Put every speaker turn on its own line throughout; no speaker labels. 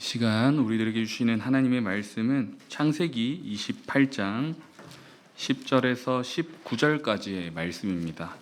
시간 우리들에게 주시는 하나님의 말씀은 창세기 28장 10절에서 19절까지의 말씀입니다.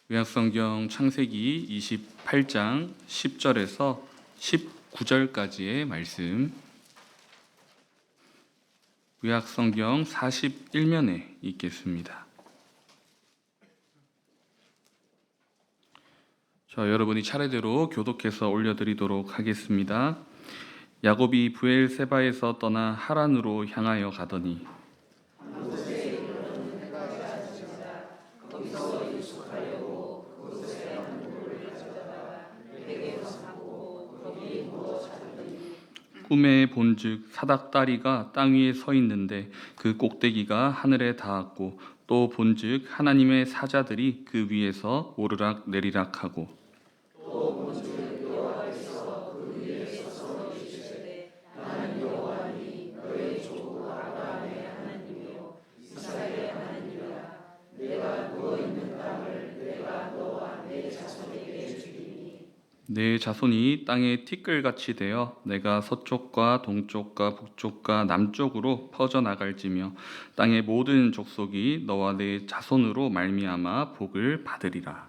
구약성경 창세기 28장 10절에서 19절까지의 말씀, 구약성경 41면에 있겠습니다. 여러분이 차례대로 교독해서 올려드리도록 하겠습니다. 야곱이 브엘세바에서 떠나 하란으로 향하여 가더니 꿈에 본즉 사닥다리가 땅 위에 서 있는데 그 꼭대기가 하늘에 닿았고 또 본즉 하나님의 사자들이 그 위에서 오르락 내리락 하고 내 자손이 땅에 티끌같이 되어 내가 서쪽과 동쪽과 북쪽과 남쪽으로 퍼져나갈지며 땅의 모든 족속이 너와 내 자손으로 말미암아 복을 받으리라.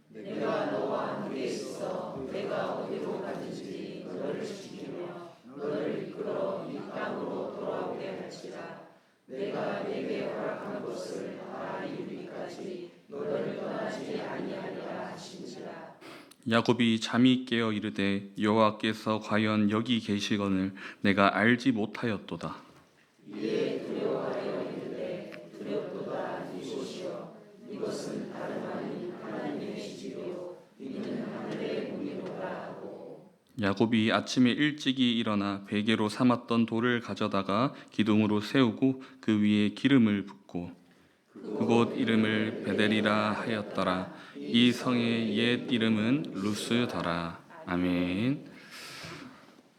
내가 너와 함께 있어 내가 어디로 가든지 너를 지키며 너를 이끌어 이 땅으로 돌아오게 할지라. 내가 내게 허락한 것을 다 이루기까지 너를 떠나지 아니하리라 하신지라. 야곱이 잠이 깨어 이르되 여호와께서 과연 여기 계시거늘 내가 알지 못하였도다. 이에 두려워하여 이르되 두렵도다 이곳이여 이것은 다름 아닌 하나님의 집이요 이는 하늘의 문이로다 하고 야곱이 아침에 일찍이 일어나 베개로 삼았던 돌을 가져다가 기둥으로 세우고 그 위에 기름을 붓고 그곳 이름을 베델이라 하였더라. 이 성의 옛 이름은 루스더라. 아멘.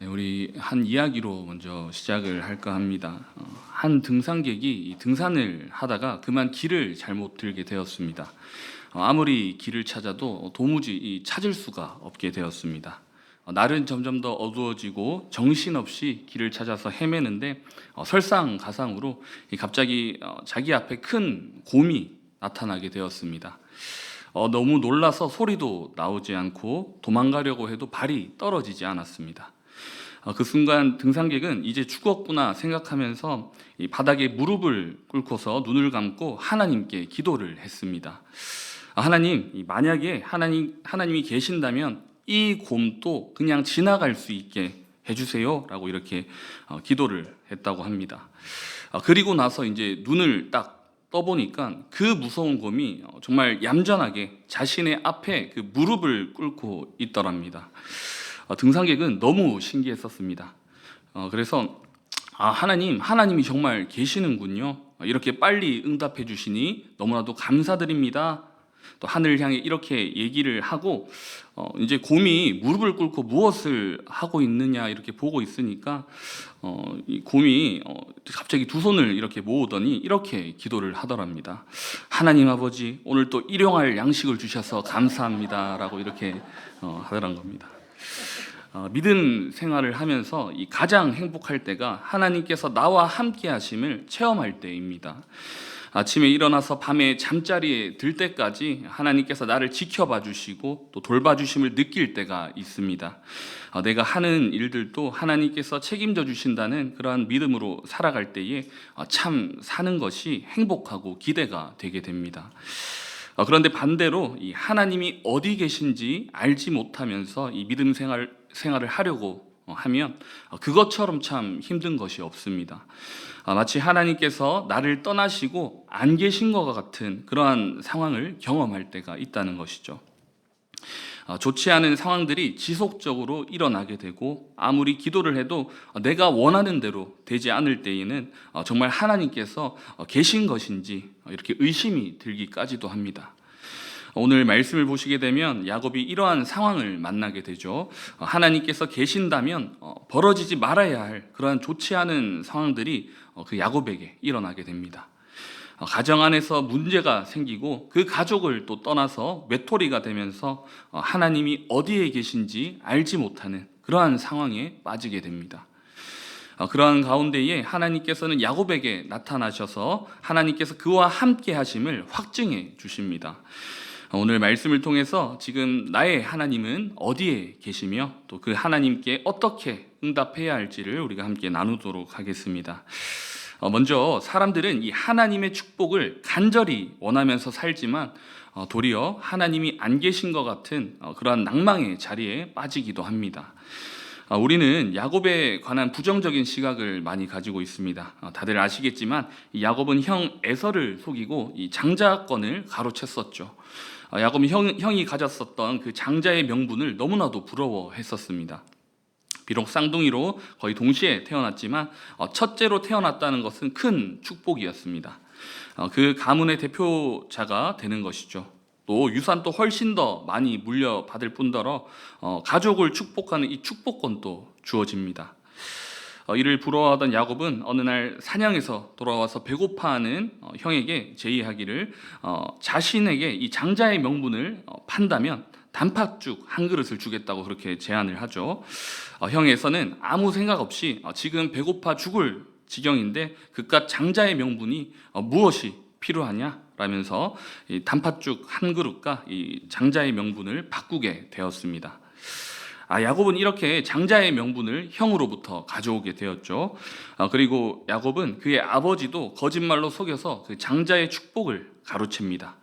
우리 한 이야기로 먼저 시작을 할까 합니다. 한 등산객이 등산을 하다가 그만 길을 잘못 들게 되었습니다. 아무리 길을 찾아도 도무지 찾을 수가 없게 되었습니다. 날은 점점 더 어두워지고 정신없이 길을 찾아서 헤매는데 설상가상으로 갑자기 자기 앞에 큰 곰이 나타나게 되었습니다. 너무 놀라서 소리도 나오지 않고 도망가려고 해도 발이 떨어지지 않았습니다. 그 순간 등산객은 이제 죽었구나 생각하면서 이 바닥에 무릎을 꿇고서 눈을 감고 하나님께 기도를 했습니다. 하나님, 만약에 하나님이 계신다면 이 곰도 그냥 지나갈 수 있게 해주세요 라고 이렇게 기도를 했다고 합니다. 그리고 나서 이제 눈을 딱 떠보니까 그 무서운 곰이 정말 얌전하게 자신의 앞에 그 무릎을 꿇고 있더랍니다. 등산객은 너무 신기했었습니다. 그래서 하나님이 정말 계시는군요. 이렇게 빨리 응답해 주시니 너무나도 감사드립니다. 또 하늘을 향해 이렇게 얘기를 하고 이제 곰이 무릎을 꿇고 무엇을 하고 있느냐 이렇게 보고 있으니까 이 곰이 갑자기 두 손을 이렇게 모으더니 이렇게 기도를 하더랍니다. 하나님 아버지, 오늘 또 일용할 양식을 주셔서 감사합니다 라고 이렇게 하더란 겁니다. 믿음 생활을 하면서 이 가장 행복할 때가 하나님께서 나와 함께 하심을 체험할 때입니다. 아침에 일어나서 밤에 잠자리에 들 때까지 하나님께서 나를 지켜봐 주시고 또 돌봐 주심을 느낄 때가 있습니다. 내가 하는 일들도 하나님께서 책임져 주신다는 그러한 믿음으로 살아갈 때에 참 사는 것이 행복하고 기대가 되게 됩니다. 그런데 반대로 이 하나님이 어디 계신지 알지 못하면서 이 믿음 생활을 하려고 하면 그것처럼 참 힘든 것이 없습니다. 마치 하나님께서 나를 떠나시고 안 계신 것 같은 그러한 상황을 경험할 때가 있다는 것이죠. 좋지 않은 상황들이 지속적으로 일어나게 되고 아무리 기도를 해도 내가 원하는 대로 되지 않을 때에는 정말 하나님께서 계신 것인지 이렇게 의심이 들기까지도 합니다. 오늘 말씀을 보시게 되면 야곱이 이러한 상황을 만나게 되죠. 하나님께서 계신다면 벌어지지 말아야 할 그러한 좋지 않은 상황들이 그 야곱에게 일어나게 됩니다. 가정 안에서 문제가 생기고 그 가족을 또 떠나서 외톨이가 되면서 하나님이 어디에 계신지 알지 못하는 그러한 상황에 빠지게 됩니다. 그러한 가운데에 하나님께서는 야곱에게 나타나셔서 하나님께서 그와 함께 하심을 확증해 주십니다. 오늘 말씀을 통해서 지금 나의 하나님은 어디에 계시며 또 그 하나님께 어떻게 응답해야 할지를 우리가 함께 나누도록 하겠습니다. 먼저 사람들은 이 하나님의 축복을 간절히 원하면서 살지만 도리어 하나님이 안 계신 것 같은 그러한 낭망의 자리에 빠지기도 합니다. 우리는 야곱에 관한 부정적인 시각을 많이 가지고 있습니다. 다들 아시겠지만 이 야곱은 형 에서를 속이고 이 장자권을 가로챘었죠. 야곱은 형이 가졌었던 그 장자의 명분을 너무나도 부러워했었습니다. 비록 쌍둥이로 거의 동시에 태어났지만 첫째로 태어났다는 것은 큰 축복이었습니다. 그 가문의 대표자가 되는 것이죠. 또 유산도 훨씬 더 많이 물려받을 뿐더러 가족을 축복하는 이 축복권도 주어집니다. 이를 부러워하던 야곱은 어느 날 사냥에서 돌아와서 배고파하는 형에게 제의하기를 자신에게 이 장자의 명분을 판다면 단팥죽 한 그릇을 주겠다고 그렇게 제안을 하죠. 형에서는 아무 생각 없이 지금 배고파 죽을 지경인데 그깟 장자의 명분이 무엇이 필요하냐? 라면서 이 단팥죽 한 그릇과 이 장자의 명분을 바꾸게 되었습니다. 야곱은 이렇게 장자의 명분을 형으로부터 가져오게 되었죠. 그리고 야곱은 그의 아버지도 거짓말로 속여서 그 장자의 축복을 가로챕니다.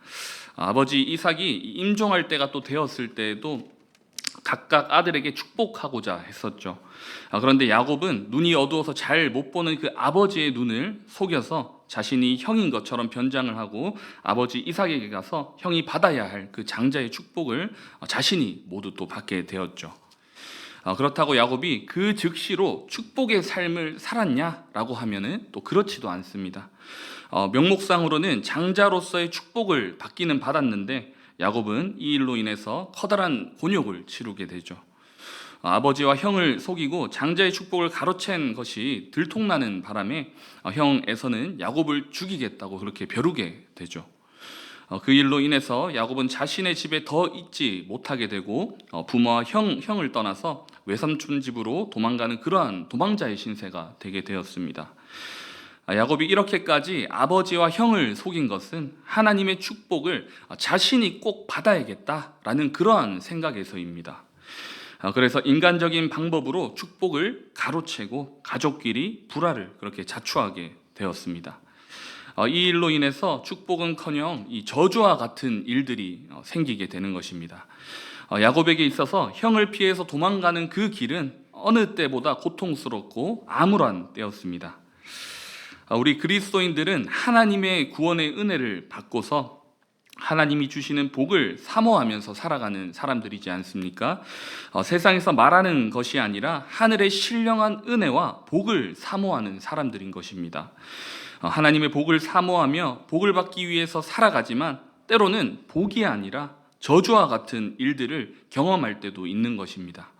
아버지 이삭이 임종할 때가 또 되었을 때에도 각각 아들에게 축복하고자 했었죠. 그런데 야곱은 눈이 어두워서 잘 못 보는 그 아버지의 눈을 속여서 자신이 형인 것처럼 변장을 하고 아버지 이삭에게 가서 형이 받아야 할 그 장자의 축복을 자신이 모두 또 받게 되었죠. 그렇다고 야곱이 그 즉시로 축복의 삶을 살았냐라고 하면은 또 그렇지도 않습니다. 명목상으로는 장자로서의 축복을 받기는 받았는데 야곱은 이 일로 인해서 커다란 곤욕을 치르게 되죠. 아버지와 형을 속이고 장자의 축복을 가로챈 것이 들통나는 바람에 형 에서는 야곱을 죽이겠다고 그렇게 벼르게 되죠. 그 일로 인해서 야곱은 자신의 집에 더 있지 못하게 되고 부모와 형을 떠나서 외삼촌 집으로 도망가는 그러한 도망자의 신세가 되게 되었습니다. 야곱이 이렇게까지 아버지와 형을 속인 것은 하나님의 축복을 자신이 꼭 받아야겠다라는 그러한 생각에서입니다. 그래서 인간적인 방법으로 축복을 가로채고 가족끼리 불화를 그렇게 자초하게 되었습니다. 이 일로 인해서 축복은커녕 이 저주와 같은 일들이 생기게 되는 것입니다. 야곱에게 있어서 형을 피해서 도망가는 그 길은 어느 때보다 고통스럽고 암울한 때였습니다. 우리 그리스도인들은 하나님의 구원의 은혜를 받고서 하나님이 주시는 복을 사모하면서 살아가는 사람들이지 않습니까? 세상에서 말하는 것이 아니라 하늘의 신령한 은혜와 복을 사모하는 사람들인 것입니다. 하나님의 복을 사모하며 복을 받기 위해서 살아가지만 때로는 복이 아니라 저주와 같은 일들을 경험할 때도 있는 것입니다.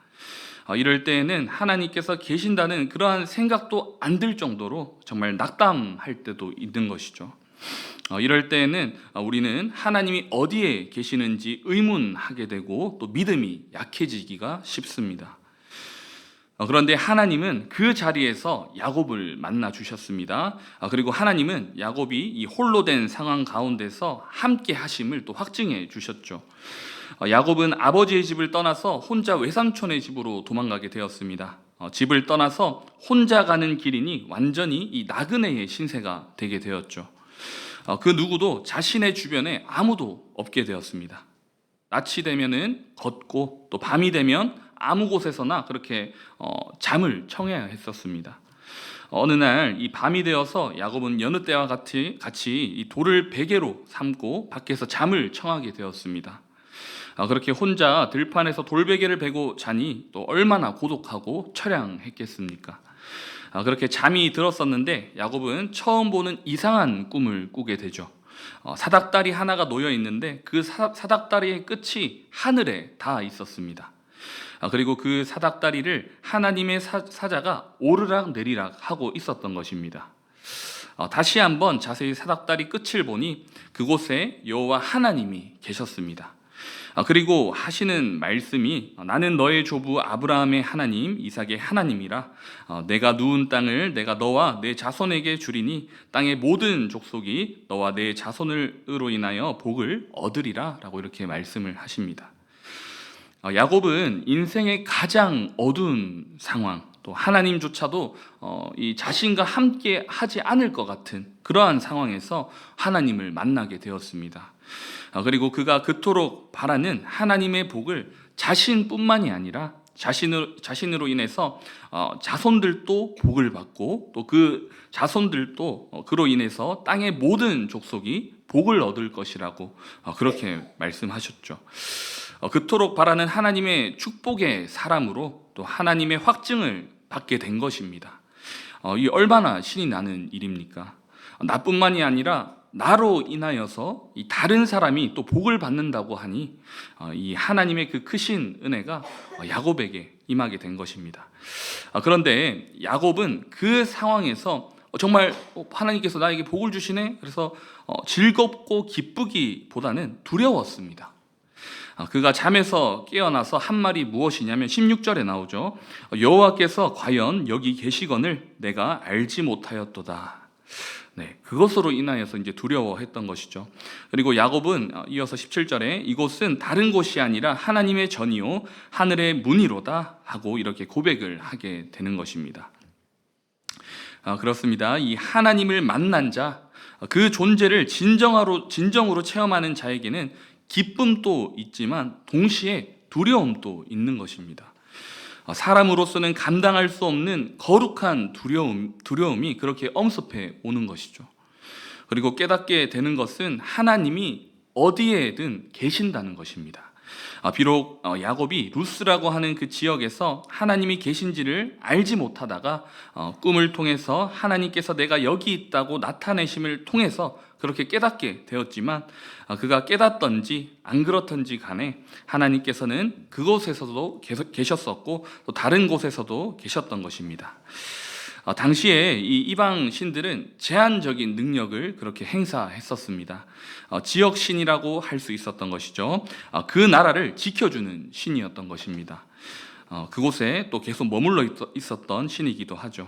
이럴 때에는 하나님께서 계신다는 그러한 생각도 안 들 정도로 정말 낙담할 때도 있는 것이죠. 이럴 때에는 우리는 하나님이 어디에 계시는지 의문하게 되고 또 믿음이 약해지기가 쉽습니다. 그런데 하나님은 그 자리에서 야곱을 만나 주셨습니다. 그리고 하나님은 야곱이 이 홀로 된 상황 가운데서 함께 하심을 또 확증해 주셨죠. 야곱은 아버지의 집을 떠나서 혼자 외삼촌의 집으로 도망가게 되었습니다. 집을 떠나서 혼자 가는 길이니 완전히 이 나그네의 신세가 되게 되었죠. 그 누구도 자신의 주변에 아무도 없게 되었습니다. 낮이 되면은 걷고 또 밤이 되면 아무 곳에서나 그렇게 잠을 청해야 했었습니다. 어느 날 이 밤이 되어서 야곱은 여느 때와 같이 이 돌을 베개로 삼고 밖에서 잠을 청하게 되었습니다. 그렇게 혼자 들판에서 돌베개를 베고 자니 또 얼마나 고독하고 처량했겠습니까? 그렇게 잠이 들었었는데 야곱은 처음 보는 이상한 꿈을 꾸게 되죠. 사닥다리 하나가 놓여 있는데 그 사닥다리의 끝이 하늘에 닿아 있었습니다. 그리고 그 사닥다리를 하나님의 사자가 오르락 내리락 하고 있었던 것입니다. 다시 한번 자세히 사닥다리 끝을 보니 그곳에 여호와 하나님이 계셨습니다. 그리고 하시는 말씀이 나는 너의 조부 아브라함의 하나님 이삭의 하나님이라 내가 누운 땅을 내가 너와 내 자손에게 주리니 땅의 모든 족속이 너와 내 자손으로 인하여 복을 얻으리라 라고 이렇게 말씀을 하십니다. 야곱은 인생의 가장 어두운 상황, 또 하나님조차도 이 자신과 함께 하지 않을 것 같은 그러한 상황에서 하나님을 만나게 되었습니다. 그리고 그가 그토록 바라는 하나님의 복을 자신뿐만이 아니라 자신으로 인해서 자손들도 복을 받고 또 그 자손들도 그로 인해서 땅의 모든 족속이 복을 얻을 것이라고 그렇게 말씀하셨죠. 그토록 바라는 하나님의 축복의 사람으로 또 하나님의 확증을 받게 된 것입니다. 이 얼마나 신이 나는 일입니까? 나뿐만이 아니라 나로 인하여서 이 다른 사람이 또 복을 받는다고 하니 이 하나님의 그 크신 은혜가 야곱에게 임하게 된 것입니다. 그런데 야곱은 그 상황에서 정말 하나님께서 나에게 복을 주시네? 그래서 즐겁고 기쁘기보다는 두려웠습니다. 그가 잠에서 깨어나서 한 말이 무엇이냐면 16절에 나오죠. 여호와께서 과연 여기 계시거늘 내가 알지 못하였도다. 네, 그것으로 인하여서 이제 두려워했던 것이죠. 그리고 야곱은 이어서 17절에 이곳은 다른 곳이 아니라 하나님의 전이요 하늘의 문이로다 하고 이렇게 고백을 하게 되는 것입니다. 그렇습니다. 이 하나님을 만난 자, 그 존재를 진정으로 체험하는 자에게는 기쁨도 있지만 동시에 두려움도 있는 것입니다. 사람으로서는 감당할 수 없는 거룩한 두려움이 그렇게 엄습해 오는 것이죠. 그리고 깨닫게 되는 것은 하나님이 어디에든 계신다는 것입니다. 비록 야곱이 루스라고 하는 그 지역에서 하나님이 계신지를 알지 못하다가 꿈을 통해서 하나님께서 내가 여기 있다고 나타내심을 통해서 그렇게 깨닫게 되었지만 그가 깨닫던지 안 그렇던지 간에 하나님께서는 그곳에서도 계셨었고 또 다른 곳에서도 계셨던 것입니다. 당시에 이 이방 신들은 제한적인 능력을 그렇게 행사했었습니다. 지역 신이라고 할 수 있었던 것이죠. 그 나라를 지켜주는 신이었던 것입니다. 그곳에 또 계속 머물러 있었던 신이기도 하죠.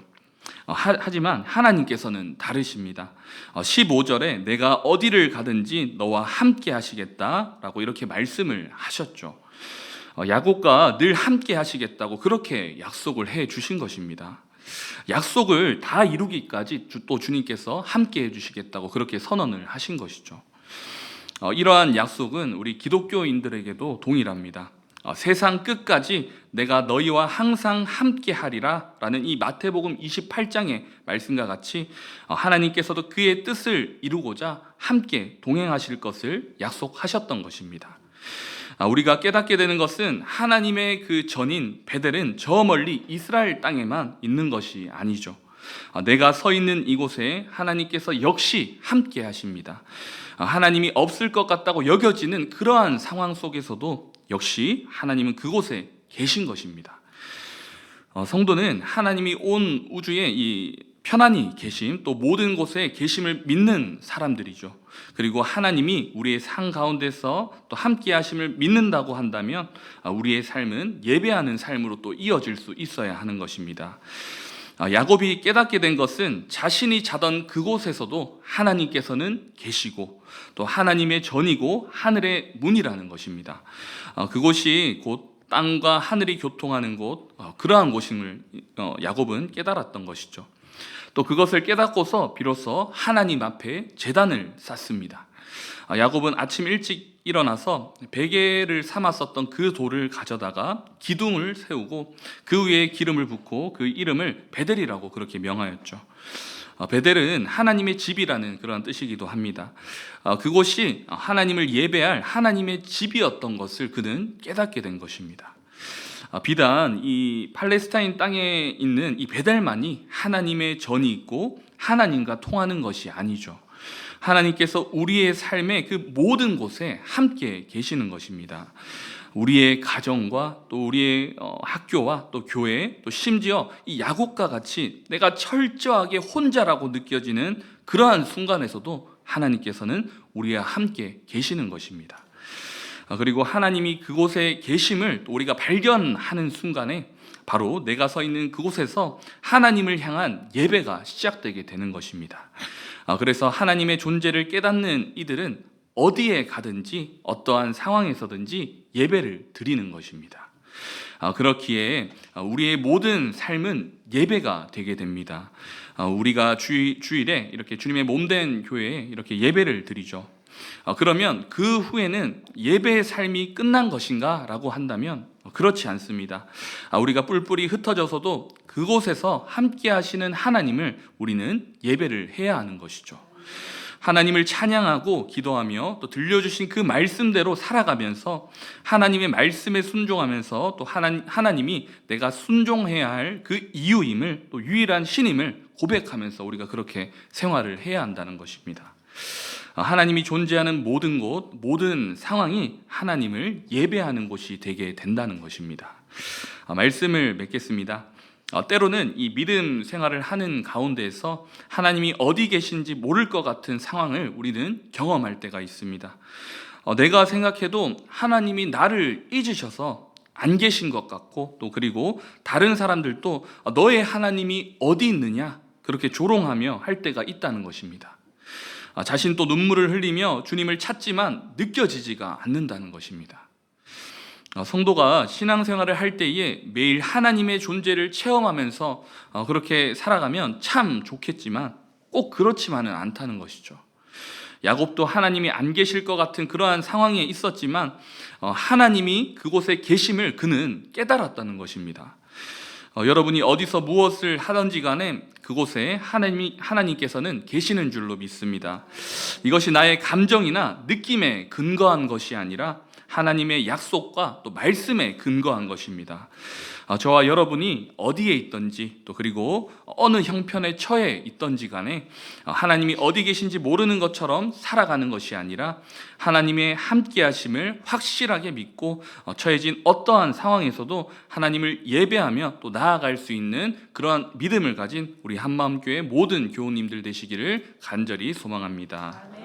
하지만 하나님께서는 다르십니다. 15절에 내가 어디를 가든지 너와 함께 하시겠다라고 이렇게 말씀을 하셨죠. 야곱과 늘 함께 하시겠다고 그렇게 약속을 해 주신 것입니다. 약속을 다 이루기까지 또 주님께서 함께 해주시겠다고 그렇게 선언을 하신 것이죠. 이러한 약속은 우리 기독교인들에게도 동일합니다. 세상 끝까지 내가 너희와 항상 함께 하리라 라는 이 마태복음 28장의 말씀과 같이 하나님께서도 그의 뜻을 이루고자 함께 동행하실 것을 약속하셨던 것입니다. 우리가 깨닫게 되는 것은 하나님의 그 전인 베델은 저 멀리 이스라엘 땅에만 있는 것이 아니죠. 내가 서 있는 이곳에 하나님께서 역시 함께 하십니다. 하나님이 없을 것 같다고 여겨지는 그러한 상황 속에서도 역시 하나님은 그곳에 계신 것입니다. 성도는 하나님이 온 우주에 이 편안히 계심, 또 모든 곳에 계심을 믿는 사람들이죠. 그리고 하나님이 우리의 삶 가운데서 또 함께 하심을 믿는다고 한다면 우리의 삶은 예배하는 삶으로 또 이어질 수 있어야 하는 것입니다. 야곱이 깨닫게 된 것은 자신이 자던 그곳에서도 하나님께서는 계시고 또 하나님의 전이고 하늘의 문이라는 것입니다. 그곳이 곧 땅과 하늘이 교통하는 곳, 그러한 곳임을 야곱은 깨달았던 것이죠. 또 그것을 깨닫고서 비로소 하나님 앞에 제단을 쌓습니다. 야곱은 아침 일찍 일어나서 베개를 삼았었던 그 돌을 가져다가 기둥을 세우고 그 위에 기름을 붓고 그 이름을 베델이라고 그렇게 명하였죠. 베델은 하나님의 집이라는 그런 뜻이기도 합니다. 그곳이 하나님을 예배할 하나님의 집이었던 것을 그는 깨닫게 된 것입니다. 비단 이 팔레스타인 땅에 있는 이 베델만이 하나님의 전이 있고 하나님과 통하는 것이 아니죠. 하나님께서 우리의 삶의 그 모든 곳에 함께 계시는 것입니다. 우리의 가정과 또 우리의 학교와 또 교회, 또 심지어 이 야곱과 같이 내가 철저하게 혼자라고 느껴지는 그러한 순간에서도 하나님께서는 우리와 함께 계시는 것입니다. 그리고 하나님이 그곳에 계심을 또 우리가 발견하는 순간에 바로 내가 서 있는 그곳에서 하나님을 향한 예배가 시작되게 되는 것입니다. 그래서 하나님의 존재를 깨닫는 이들은 어디에 가든지 어떠한 상황에서든지 예배를 드리는 것입니다. 그렇기에 우리의 모든 삶은 예배가 되게 됩니다. 우리가 주일에 이렇게 주님의 몸된 교회에 이렇게 예배를 드리죠. 그러면 그 후에는 예배의 삶이 끝난 것인가 라고 한다면 그렇지 않습니다. 우리가 뿔뿔이 흩어져서도 그곳에서 함께 하시는 하나님을 우리는 예배를 해야 하는 것이죠. 하나님을 찬양하고 기도하며 또 들려주신 그 말씀대로 살아가면서 하나님의 말씀에 순종하면서 또 하나님이 내가 순종해야 할 그 이유임을 또 유일한 신임을 고백하면서 우리가 그렇게 생활을 해야 한다는 것입니다. 하나님이 존재하는 모든 곳, 모든 상황이 하나님을 예배하는 곳이 되게 된다는 것입니다. 말씀을 맺겠습니다. 때로는 이 믿음 생활을 하는 가운데에서 하나님이 어디 계신지 모를 것 같은 상황을 우리는 경험할 때가 있습니다. 내가 생각해도 하나님이 나를 잊으셔서 안 계신 것 같고 또 그리고 다른 사람들도 너의 하나님이 어디 있느냐 그렇게 조롱하며 할 때가 있다는 것입니다. 자신도 눈물을 흘리며 주님을 찾지만 느껴지지가 않는다는 것입니다. 성도가 신앙생활을 할 때에 매일 하나님의 존재를 체험하면서 그렇게 살아가면 참 좋겠지만 꼭 그렇지만은 않다는 것이죠. 야곱도 하나님이 안 계실 것 같은 그러한 상황에 있었지만 하나님이 그곳에 계심을 그는 깨달았다는 것입니다. 여러분이 어디서 무엇을 하든지 간에 그곳에 하나님께서는 계시는 줄로 믿습니다. 이것이 나의 감정이나 느낌에 근거한 것이 아니라 하나님의 약속과 또 말씀에 근거한 것입니다. 저와 여러분이 어디에 있든지 또 그리고 어느 형편에 처해 있든지 간에 하나님이 어디 계신지 모르는 것처럼 살아가는 것이 아니라 하나님의 함께하심을 확실하게 믿고 처해진 어떠한 상황에서도 하나님을 예배하며 또 나아갈 수 있는 그러한 믿음을 가진 우리 한마음교회 모든 교우님들 되시기를 간절히 소망합니다.